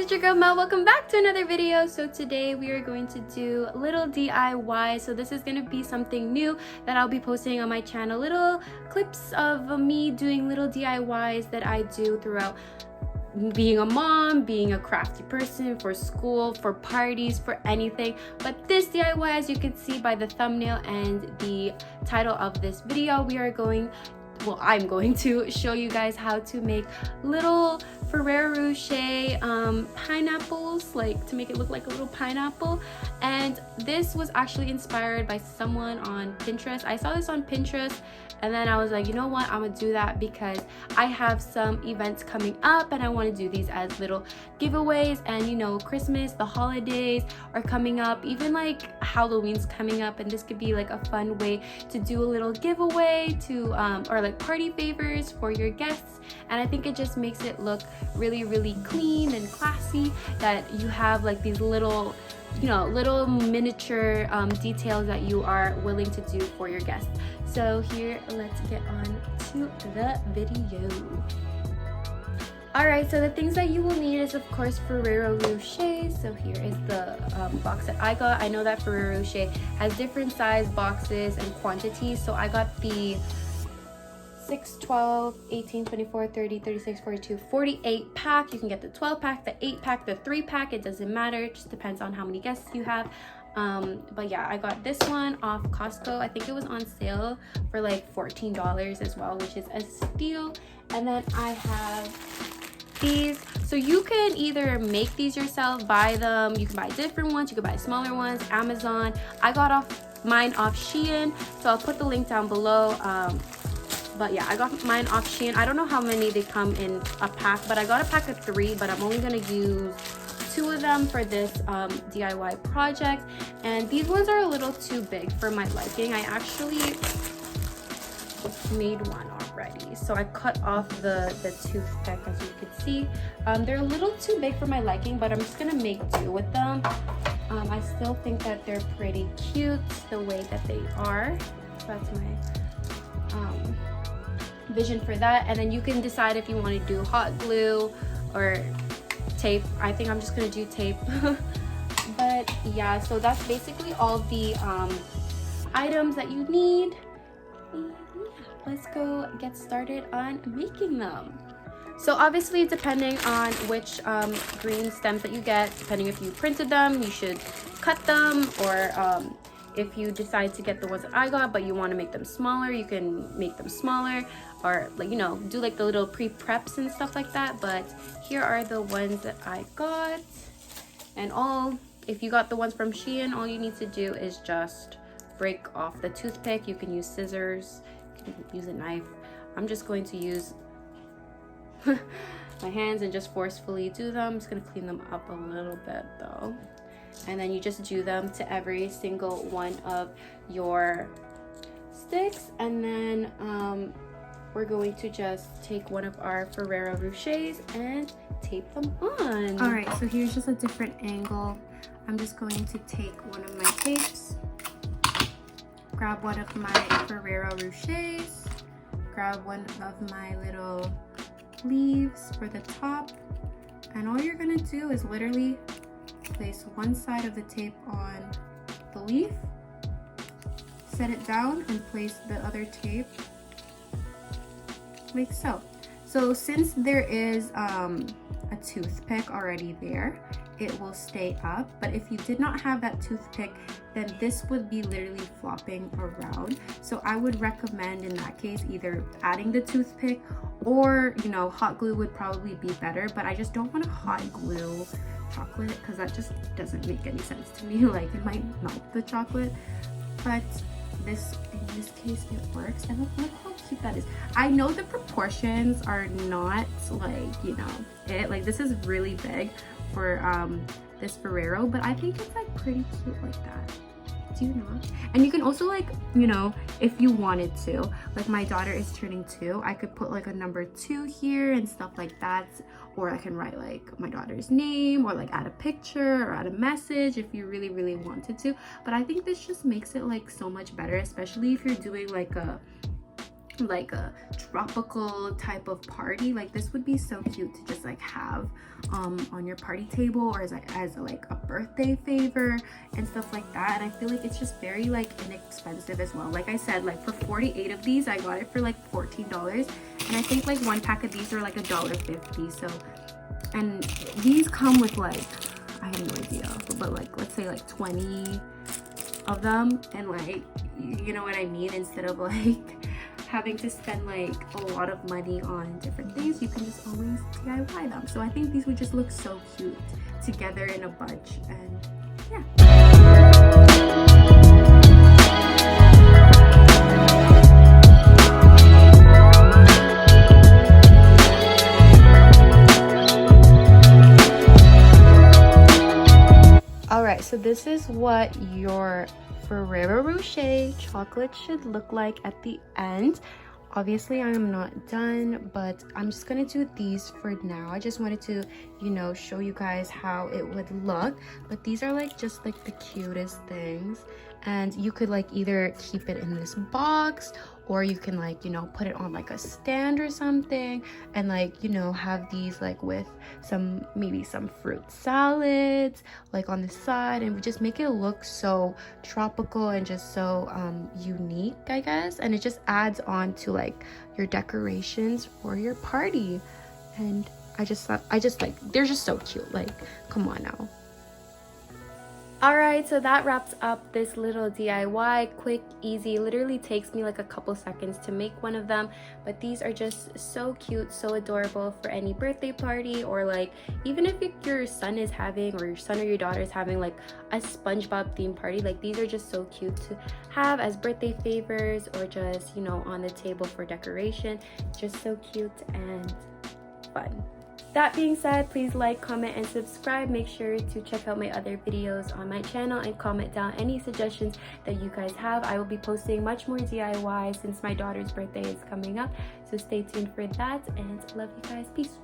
it's your girl Mel. Welcome back to another video. So today we are going to do little DIY. So this is going to be something new that I'll be posting on my channel. Little clips of me doing little DIYs that I do throughout being a mom, being a crafty person, for school, for parties, for anything. But this DIY, as you can see by the thumbnail and the title of this video, I'm going to show you guys how to make little Ferrero Rocher pineapples, like to make it look like a little pineapple. And this was actually inspired by someone on Pinterest. I saw this on Pinterest and then I was like, you know what, I'm gonna do that because I have some events coming up and I want to do these as little giveaways. And you know, Christmas, the holidays are coming up, even like Halloween's coming up, and this could be like a fun way to do a little giveaway to or like party favors for your guests. And I think it just makes it look really clean and classy that you have like these little, you know, little miniature details that you are willing to do for your guests. So here, let's get on to the video. Alright, so the things that you will need is of course Ferrero Rocher. So here is the box that I got. I know that Ferrero Rocher has different size boxes and quantities, so I got the 6, 12, 18, 24, 30, 36, 42, 48 pack. You can get the 12 pack, the 8 pack, the 3 pack. It doesn't matter. It just depends on how many guests you have. But yeah, I got this one off Costco. I think it was on sale for like $14 as well, which is a steal. And then I have these. So you can either make these yourself, buy them. You can buy different ones. You can buy smaller ones, Amazon. I got mine off Shein. So I'll put the link down below. But yeah, I got mine off Shein. I don't know how many they come in a pack, but I got a pack of 3, but I'm only gonna use 2 of them for this DIY project. And these ones are a little too big for my liking. I actually made one already. So I cut off the toothpick, as you can see. They're a little too big for my liking, but I'm just gonna make do with them. I still think that they're pretty cute the way that they are. So that's my vision for that. And then you can decide if you want to do hot glue or tape. I think I'm just gonna do tape. But yeah, so that's basically all the items that you need. And yeah, let's go get started on making them. So obviously, depending on which green stems that you get, depending if you printed them, you should cut them, or if you decide to get the ones that I got but you want to make them smaller, you can make them smaller, or like, you know, do like the little pre-preps and stuff like that. But here are the ones that I got. And if you got the ones from Shein, all you need to do is just break off the toothpick. You can use scissors, you can use a knife. I'm just going to use my hands and just forcefully do them. I'm just gonna clean them up a little bit though. And then you just do them to every single one of your sticks. And then we're going to just take one of our Ferrero Rochers and tape them on. All right, so here's just a different angle. I'm just going to take one of my tapes, grab one of my Ferrero Rochers, grab one of my little leaves for the top, and all you're gonna do is literally place one side of the tape on the leaf, set it down, and place the other tape like so. So since there is a toothpick already there, it will stay up. But if you did not have that toothpick, then this would be literally flopping around. So I would recommend in that case either adding the toothpick, or you know, hot glue would probably be better. But I just don't want to hot glue chocolate because that just doesn't make any sense to me. Like, it might melt the chocolate, but in this case it works. And look how cute that is. I know the proportions are not like, you know, like this is really big for this Ferrero, but I think it's like pretty cute like that. Do you not? And you can also, like, you know, if you wanted to, like my daughter is turning 2, I could put like a number 2 here and stuff like that, or I can write like my daughter's name, or like add a picture or add a message if you really wanted to. But I think this just makes it like so much better, especially if you're doing like a like a tropical type of party. Like this would be so cute to just like have on your party table, or as like a birthday favor and stuff like that. And I feel like it's just very like inexpensive as well. Like I said, like for 48 of these I got it for like $14, and I think like one pack of these are like $1.50. So, and these come with like, I have no idea, but like let's say like 20 of them, and like, you know what I mean, instead of like having to spend like a lot of money on different things, you can just always DIY them. So I think these would just look so cute together in a bunch, and yeah. Alright, so this is what your Ferrero Rocher chocolate should look like at the end. Obviously I am not done, but I'm just gonna do these for now. I just wanted to, you know, show you guys how it would look. But these are like just like the cutest things, and you could like either keep it in this box, or you can like, you know, put it on like a stand or something, and like, you know, have these like with some, maybe some fruit salads like on the side, and just make it look so tropical and just so unique, I guess. And it just adds on to like your decorations for your party. And I just like, they're just so cute. Like, come on now. Alright, so that wraps up this little DIY. Quick, easy, literally takes me like a couple seconds to make one of them, but these are just so cute, so adorable for any birthday party, or like even if your son is having, or your son or your daughter is having like a SpongeBob themed party. Like these are just so cute to have as birthday favors, or just, you know, on the table for decoration. Just so cute and fun. That being said, please like, comment, and subscribe. Make sure to check out my other videos on my channel and comment down any suggestions that you guys have. I will be posting much more DIY since my daughter's birthday is coming up. So stay tuned for that, and love you guys. Peace.